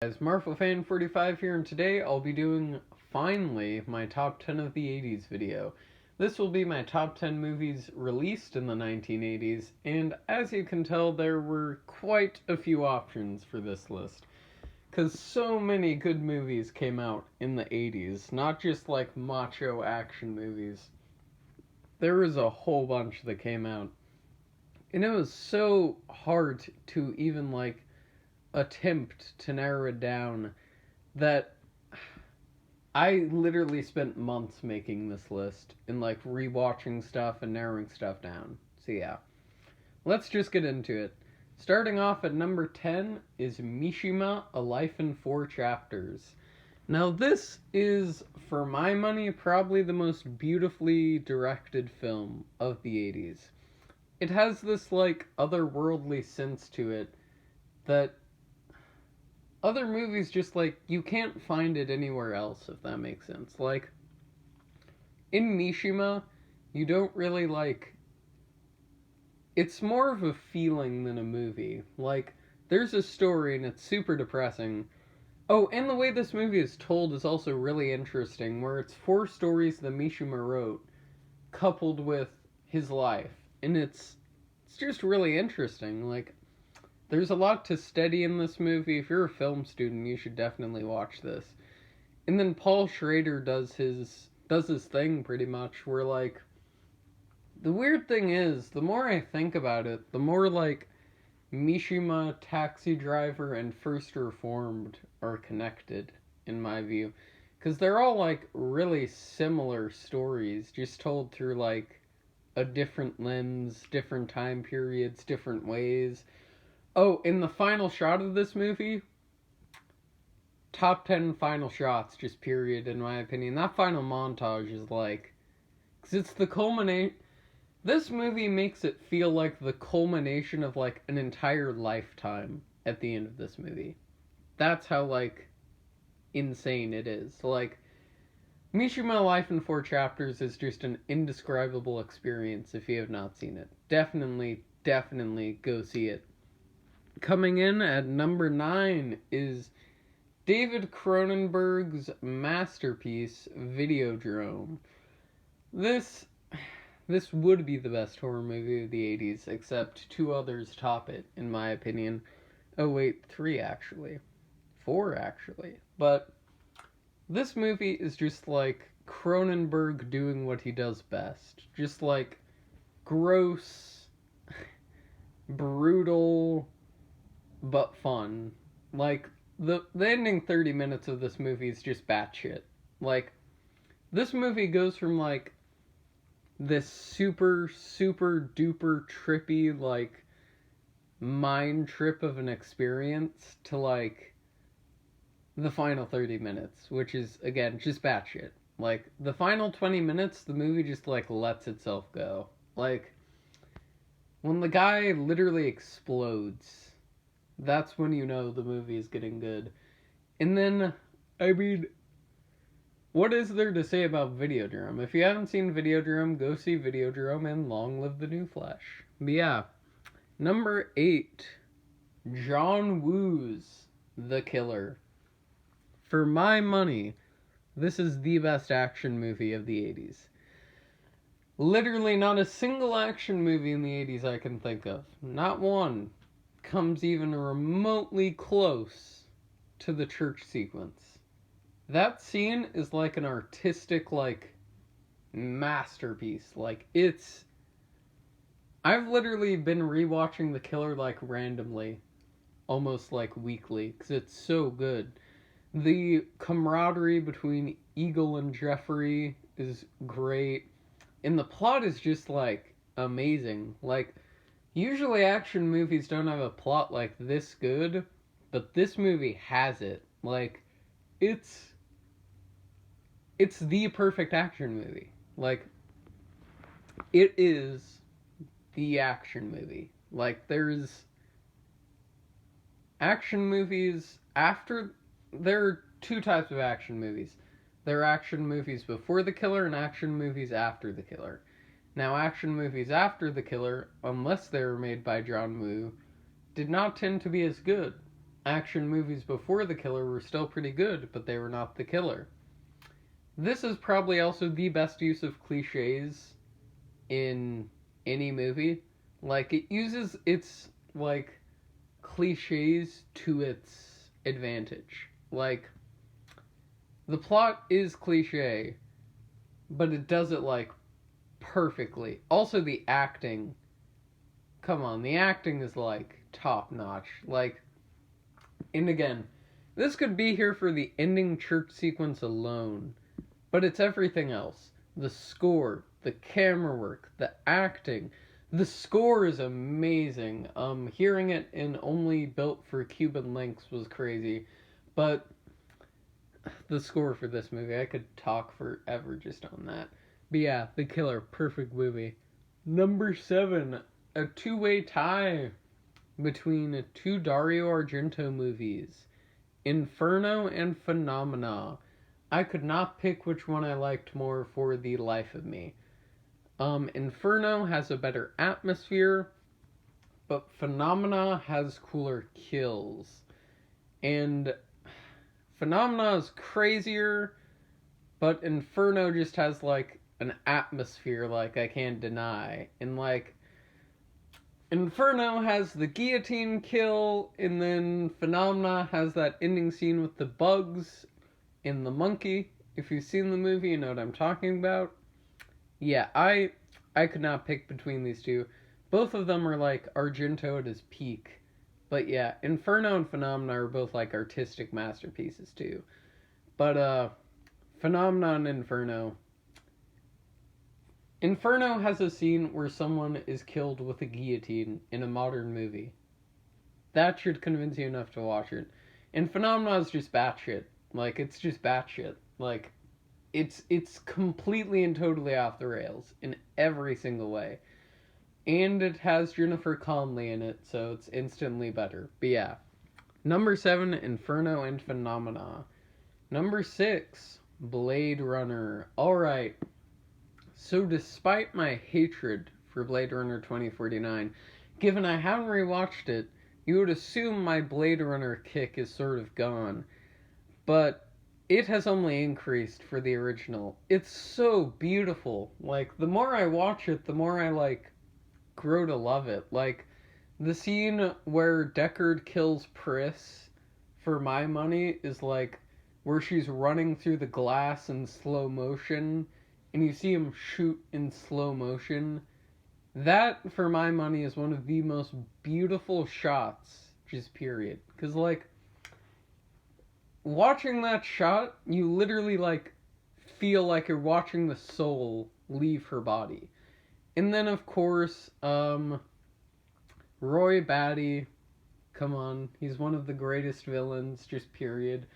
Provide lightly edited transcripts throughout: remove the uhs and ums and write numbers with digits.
Guys, Marvel Fan 45 here, and today I'll be doing, finally, my top 10 of the 80s video. This will be my top 10 movies released in the 1980s, and as you can tell, there were quite a few options for this list. Because so many good movies came out in the 80s, not just like macho action movies. There was a whole bunch that came out. And it was so hard to even attempt to narrow it down that I literally spent months making this list and rewatching stuff and narrowing stuff down. So yeah, let's just get into it. Starting off at number 10 is Mishima, A Life in Four Chapters. Now this is, for my money, probably the most beautifully directed film of the 80s. It has this otherworldly sense to it that other movies just you can't find it anywhere else, if that makes sense. In Mishima, you don't really it's more of a feeling than a movie. There's a story and it's super depressing. Oh, and the way this movie is told is also really interesting, where it's four stories that Mishima wrote coupled with his life. And it's just really interesting. There's a lot to study in this movie. If you're a film student, you should definitely watch this. And then Paul Schrader does his thing pretty much, where the weird thing is, the more I think about it, the more Mishima, Taxi Driver, and First Reformed are connected, in my view. Because they're all really similar stories, just told through a different lens, different time periods, different ways. Oh, in the final shot of this movie, top 10 final shots, just period, in my opinion. That final montage is because it's the culmination. This movie makes it feel like the culmination of an entire lifetime at the end of this movie. That's how insane it is. Mishima Life in Four Chapters is just an indescribable experience if you have not seen it. Definitely go see it. Coming in at number 9 is David Cronenberg's masterpiece, Videodrome. This would be the best horror movie of the 80s, except two others top it, in my opinion. Oh wait, 3 actually. 4 actually. But this movie is just Cronenberg doing what he does best. Just gross, brutal, but fun. The ending 30 minutes of this movie is just batshit. This movie goes from this super duper trippy mind trip of an experience to the final 30 minutes, which is again just batshit. The final 20 minutes, the movie just lets itself go. When the guy literally explodes, that's when you know the movie is getting good. And then, I mean, what is there to say about Videodrome? If you haven't seen Videodrome, go see Videodrome, and long live the new Flash. But yeah, number 8, John Woo's The Killer. For my money, this is the best action movie of the 80s. Literally not a single action movie in the 80s I can think of, not one, comes even remotely close to the church sequence. That scene is an artistic masterpiece. I've literally been rewatching The Killer randomly, almost weekly, because it's so good. The camaraderie between Eagle and Jeffrey is great, and the plot is just amazing. Usually action movies don't have a plot this good, but this movie has it. It's the perfect action movie. It is the action movie. There's action movies after. There are two types of action movies. There are action movies before The Killer and action movies after The Killer. Now, action movies after The Killer, unless they were made by John Woo, did not tend to be as good. action movies before The Killer were still pretty good, but they were not The Killer. This is probably also the best use of cliches in any movie. Like, it uses its, like, cliches to its advantage. Like, the plot is cliche, but it does it, like, perfectly. Also, the acting. Come on, the acting is, like, top notch. Like, and again, this could be here for the ending church sequence alone, but it's everything else. The score, the camera work, the acting. The score is amazing. Hearing it in Only Built for Cuban Links was crazy, but the score for this movie, I could talk forever just on that. But yeah, The Killer, perfect movie. Number 7, a two-way tie between two Dario Argento movies, Inferno and Phenomena. I could not pick which one I liked more for the life of me. Inferno has a better atmosphere, but Phenomena has cooler kills. And Phenomena is crazier, but Inferno just has, like, an atmosphere, like, I can't deny. And, like, Inferno has the guillotine kill, and then Phenomena has that ending scene with the bugs and the monkey. If you've seen the movie, you know what I'm talking about. Yeah, I could not pick between these two. Both of them are, like, Argento at his peak. But yeah, Inferno and Phenomena are both, like, artistic masterpieces too. But Phenomena and Inferno has a scene where someone is killed with a guillotine in a modern movie. That should convince you enough to watch it. And Phenomena is just batshit. Like, it's just batshit. Like, it's completely and totally off the rails in every single way. And it has Jennifer Connelly in it, so it's instantly better. But yeah. Number 7, Inferno and Phenomena. Number 6, Blade Runner. Alright. So despite my hatred for Blade Runner 2049, given I haven't rewatched it, you would assume my Blade Runner kick is sort of gone. But it has only increased for the original. It's so beautiful. Like, the more I watch it, the more I, like, grow to love it. Like, the scene where Deckard kills Pris, for my money, is, like, where she's running through the glass in slow motion, and you see him shoot in slow motion. That, for my money, is one of the most beautiful shots, just period. Because, like, watching that shot, you literally, like, feel like you're watching the soul leave her body. And then, of course, Roy Batty, come on, he's one of the greatest villains, just period.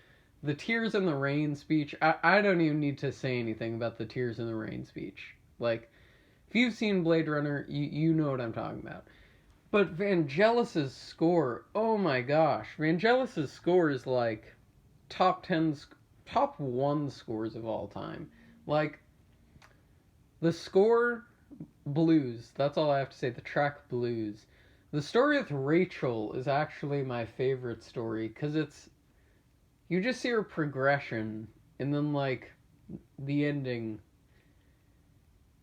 The Tears in the Rain speech, I don't even need to say anything about the Tears in the Rain speech. Like, if you've seen Blade Runner, you know what I'm talking about. But Vangelis's score, oh my gosh, Vangelis's score is like top 1 scores of all time. Like, the score, Blues, that's all I have to say, the track Blues. The story with Rachel is actually my favorite story, because you just see her progression, and then, like, the ending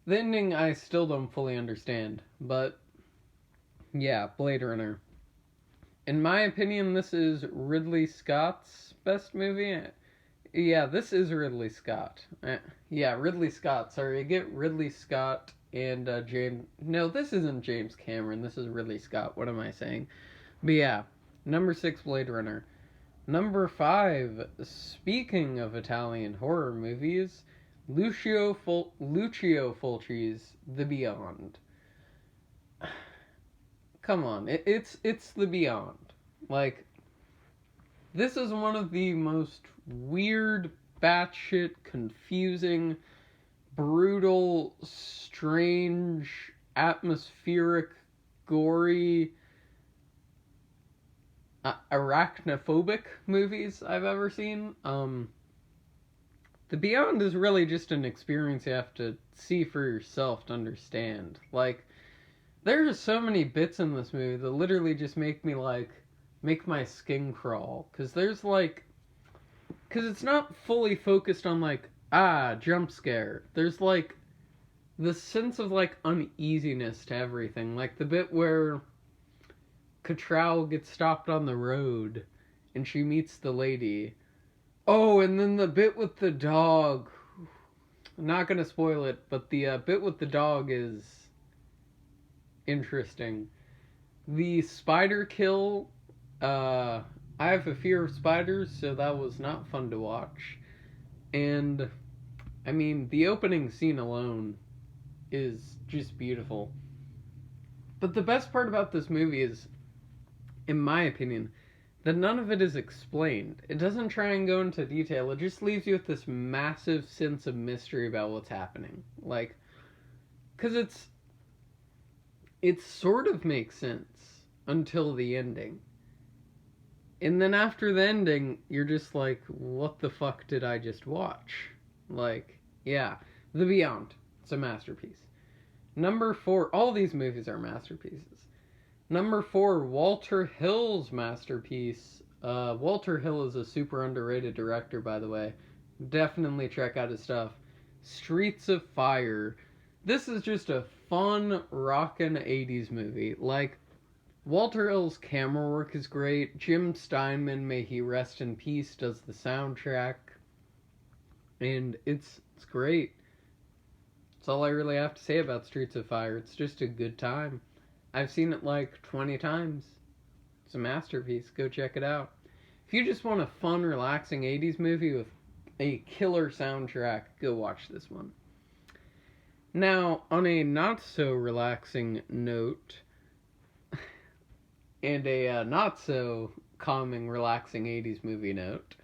I still don't fully understand, but yeah, Blade Runner. In my opinion, this is Ridley Scott's best movie. Yeah, this is Ridley Scott. Yeah, Ridley Scott. Sorry, I get Ridley Scott and James... No, this isn't James Cameron. This is Ridley Scott. What am I saying? But yeah, number 6, Blade Runner. Number 5, speaking of Italian horror movies, Lucio Fulci's The Beyond. Come on, it's The Beyond. Like, this is one of the most weird, batshit, confusing, brutal, strange, atmospheric, gory, arachnophobic movies I've ever seen. The Beyond is really just an experience you have to see for yourself to understand. Like, there's so many bits in this movie that literally just make me, like, make my skin crawl. Because there's like, because it's not fully focused on like, jump scare. There's like the sense of like uneasiness to everything. Like the bit where Cattrall gets stopped on the road and she meets the lady. Oh, and then the bit with the dog. I'm not gonna spoil it, but the bit with the dog is interesting. The spider kill, I have a fear of spiders, so that was not fun to watch. And, I mean, the opening scene alone is just beautiful. But the best part about this movie is, in my opinion, that none of it is explained. It doesn't try and go into detail. It just leaves you with this massive sense of mystery about what's happening. Like, because it sort of makes sense until the ending. And then after the ending, you're just like, what the fuck did I just watch? Like, yeah. The Beyond. It's a masterpiece. Number 4, all these movies are masterpieces. Number 4, Walter Hill's masterpiece. Walter Hill is a super underrated director, by the way. Definitely check out his stuff. Streets of Fire. This is just a fun, rockin' 80s movie. Like, Walter Hill's camera work is great. Jim Steinman, may he rest in peace, does the soundtrack. And it's great. That's all I really have to say about Streets of Fire. It's just a good time. I've seen it like 20 times. It's a masterpiece. Go check it out. If you just want a fun, relaxing 80s movie with a killer soundtrack, go watch this one. Now, on a not so relaxing note, and a not so calming, relaxing 80s movie note,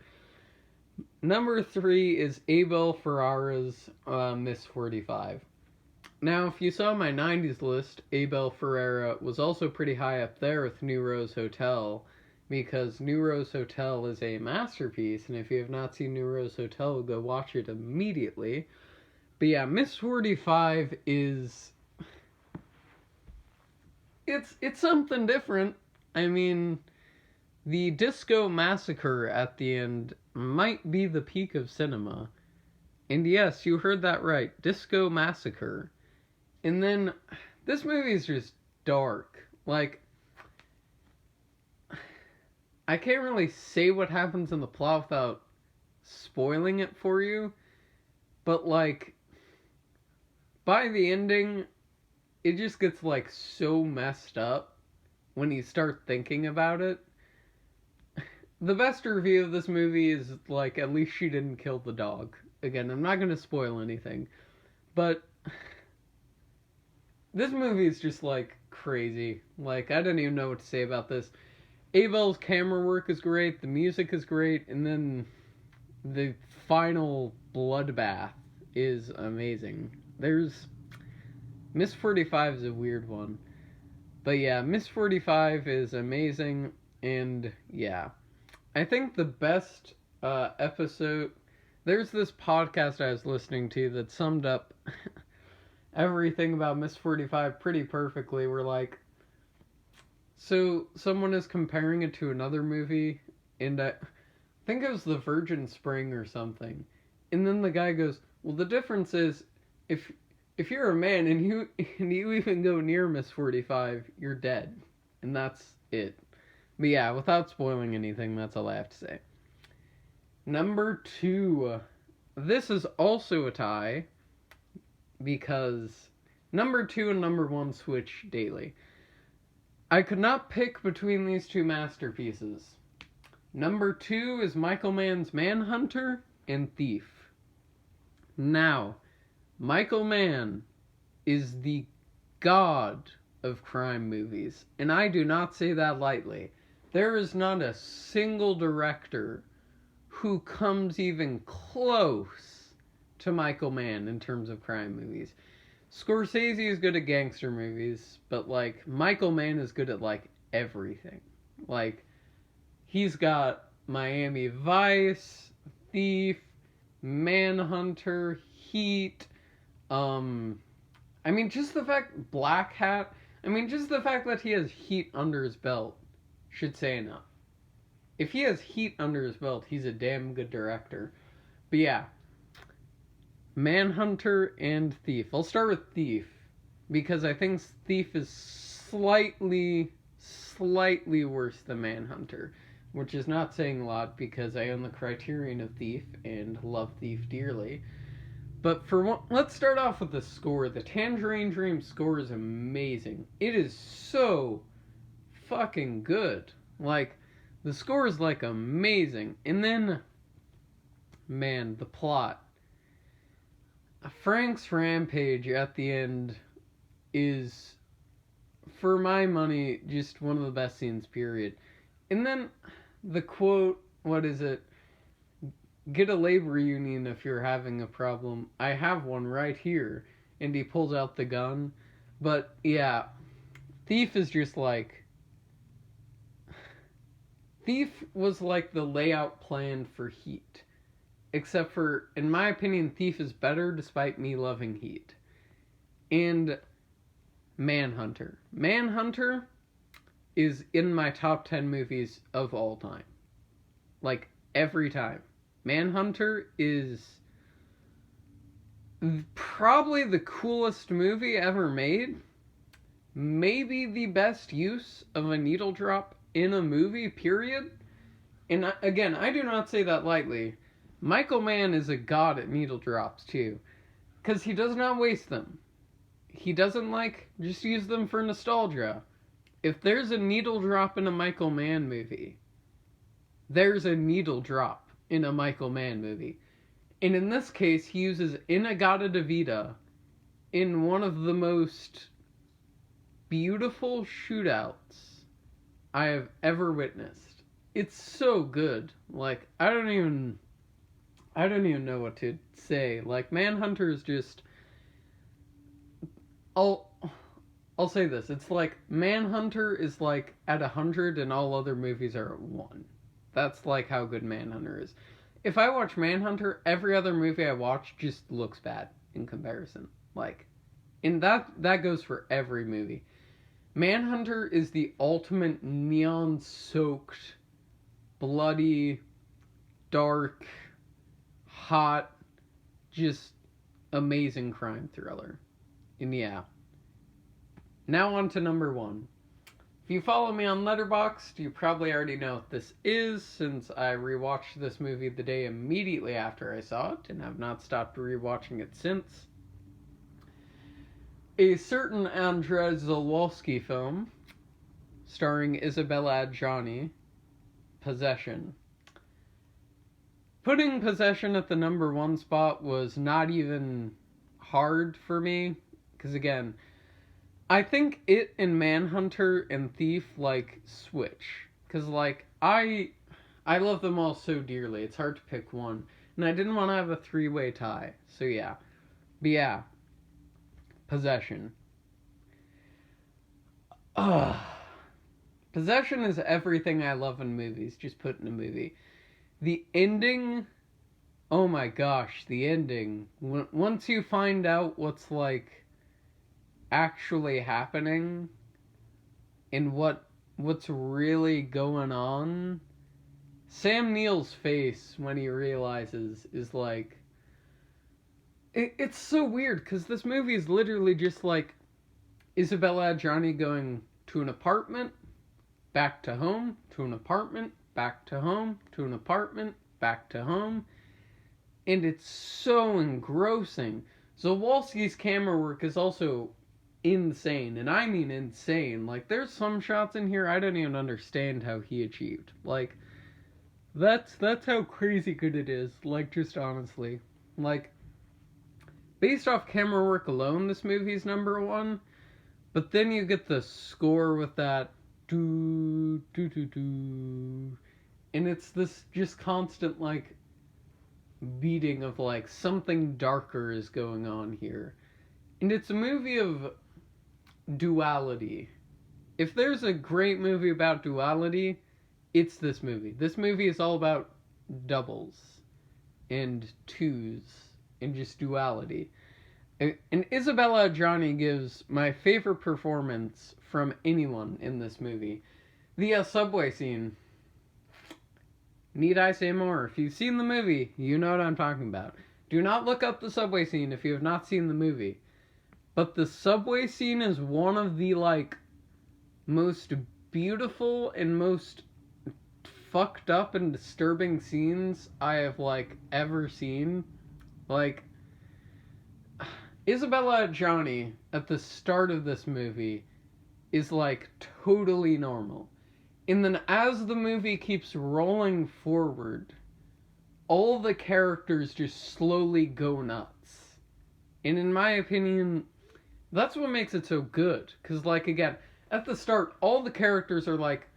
number 3 is Abel Ferrara's Miss 45. Now, if you saw my 90s list, Abel Ferrara was also pretty high up there with New Rose Hotel, because New Rose Hotel is a masterpiece, and if you have not seen New Rose Hotel, go watch it immediately. But yeah, Miss 45 is... It's something different. I mean, the disco massacre at the end might be the peak of cinema. And yes, you heard that right. Disco massacre. And then, this movie is just dark. Like, I can't really say what happens in the plot without spoiling it for you. But, like, by the ending, it just gets, like, so messed up when you start thinking about it. The best review of this movie is, like, at least she didn't kill the dog. Again, I'm not going to spoil anything. But this movie is just, like, crazy. Like, I don't even know what to say about this. Abel's camera work is great, the music is great, and then the final bloodbath is amazing. Miss 45 is a weird one. But yeah, Miss 45 is amazing, and yeah. I think the best episode... There's this podcast I was listening to that summed up everything about Miss 45 pretty perfectly. We're like, so someone is comparing it to another movie, and I think it was The Virgin Spring or something. And then the guy goes, well, the difference is, if you're a man and you even go near Miss 45, you're dead. And that's it. But yeah, without spoiling anything, that's all I have to say. Number 2. This is also a tie, because number 2 and number 1 switch daily. I could not pick between these two masterpieces. Number 2 is Michael Mann's Manhunter and Thief. Now, Michael Mann is the god of crime movies, and I do not say that lightly. There is not a single director who comes even close to Michael Mann in terms of crime movies. Scorsese is good at gangster movies, but, like, Michael Mann is good at, like, everything. Like, he's got Miami Vice, Thief, Manhunter, Heat, I mean, just the fact, Black Hat, I mean, just the fact that he has Heat under his belt should say enough. if he has heat under his belt, he's a damn good director. But yeah, Manhunter and Thief. I'll start with Thief because I think Thief is slightly worse than Manhunter, which is not saying a lot because I own the Criterion of Thief and love Thief dearly. But for one, let's start off with the score. The Tangerine Dream score is amazing. It is so fucking good. Like, the score is like amazing. And then, man, the plot. Frank's rampage at the end is, for my money, just one of the best scenes, period. And then the quote, what is it? Get a labor union if you're having a problem. I have one right here. And he pulls out the gun. But yeah, Thief is just like... Thief was like the layout plan for Heat. Except for, in my opinion, Thief is better despite me loving Heat. And Manhunter. Manhunter is in my top 10 movies of all time. Like, every time. Manhunter is probably the coolest movie ever made. Maybe the best use of a needle drop in a movie, period. And again, I do not say that lightly. Michael Mann is a god at needle drops, too. Because he does not waste them. He doesn't, just use them for nostalgia. If there's a needle drop in a Michael Mann movie, there's a needle drop in a Michael Mann movie. And in this case, he uses In-A-Gadda-Da-Vida in one of the most beautiful shootouts I have ever witnessed. It's so good. Like, I don't even know what to say. Like, Manhunter is just... I'll say this. It's like, Manhunter is like at 100 and all other movies are at 1. That's like how good Manhunter is. If I watch Manhunter, every other movie I watch just looks bad in comparison. Like, and that goes for every movie. Manhunter is the ultimate neon-soaked, bloody, dark, hot, just amazing crime thriller. And yeah. Now on to number 1. If you follow me on Letterboxd, you probably already know what this is, since I rewatched this movie the day immediately after I saw it, and have not stopped rewatching it since. A certain Andrzej Zawolski film, starring Isabella Adjani, Possession. Putting Possession at the number 1 spot was not even hard for me, because again, I think it and Manhunter and Thief, switch. Because, I love them all so dearly, it's hard to pick one. And I didn't want to have a 3-way tie, so yeah. But yeah, Possession. Possession is everything I love in movies, just put in a movie. The ending, oh my gosh, the ending. Once you find out what's, actually happening and what's really going on, Sam Neill's face when he realizes is it's so weird because this movie is literally just Isabella Adjani going to an apartment, back to home, to an apartment, back to home, to an apartment, back to home, and it's so engrossing. Zawolski's camera work is also insane, and I mean insane. There's some shots in here I don't even understand how he achieved. That's how crazy good it is. Just honestly, based off camera work alone, this movie's number 1. But then you get the score with that do do do do, and it's this just constant beating of something darker is going on here, and it's a movie of duality. If there's a great movie about duality, it's this movie. This movie is all about doubles and twos and just duality. And Isabella Adjani gives my favorite performance from anyone in this movie. The subway scene. Need I say more? If you've seen the movie, you know what I'm talking about. Do not look up the subway scene if you have not seen the movie. But the subway scene is one of the, like, most beautiful and most fucked up and disturbing scenes I have, like, ever seen. Like, Isabella Adjani at the start of this movie is, like, totally normal. And then as the movie keeps rolling forward, all the characters just slowly go nuts. And in my opinion, that's what makes it so good. Because, like, again, at the start, all the characters are, like,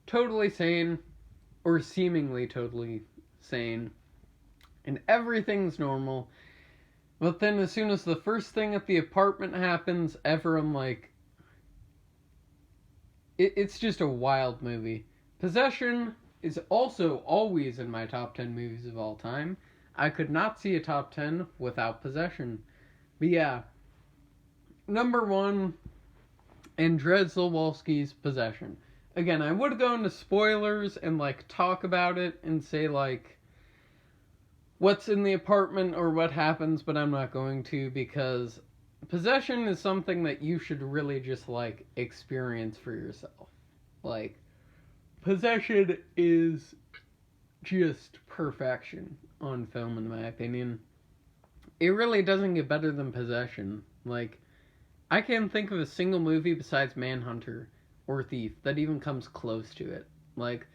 totally sane, or seemingly totally sane, and everything's normal. But then as soon as the first thing at the apartment happens, everyone, like, it's just a wild movie. Possession is also always in my top 10 movies of all time. I could not see a top 10 without Possession. But yeah, number 1, Andrzej Zulwalski's Possession. Again, I would go into spoilers and, like, talk about it and say, like, what's in the apartment or what happens, but I'm not going to, because Possession is something that you should really just, like, experience for yourself. Like, Possession is just perfection on film, in my opinion. It really doesn't get better than Possession. Like, I can't think of a single movie besides Manhunter or Thief that even comes close to it. Like,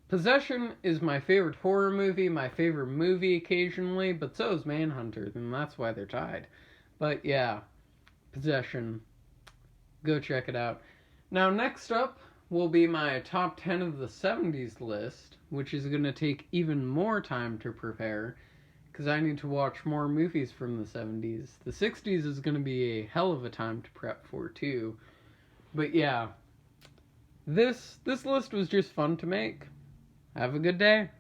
Possession is my favorite horror movie, my favorite movie occasionally, but so is Manhunter, and that's why they're tied. But yeah, Possession. Go check it out. Now, next up will be my top 10 of the 70s list, which is going to take even more time to prepare, because I need to watch more movies from the 70s. The 60s is going to be a hell of a time to prep for, too. But yeah, this list was just fun to make. Have a good day.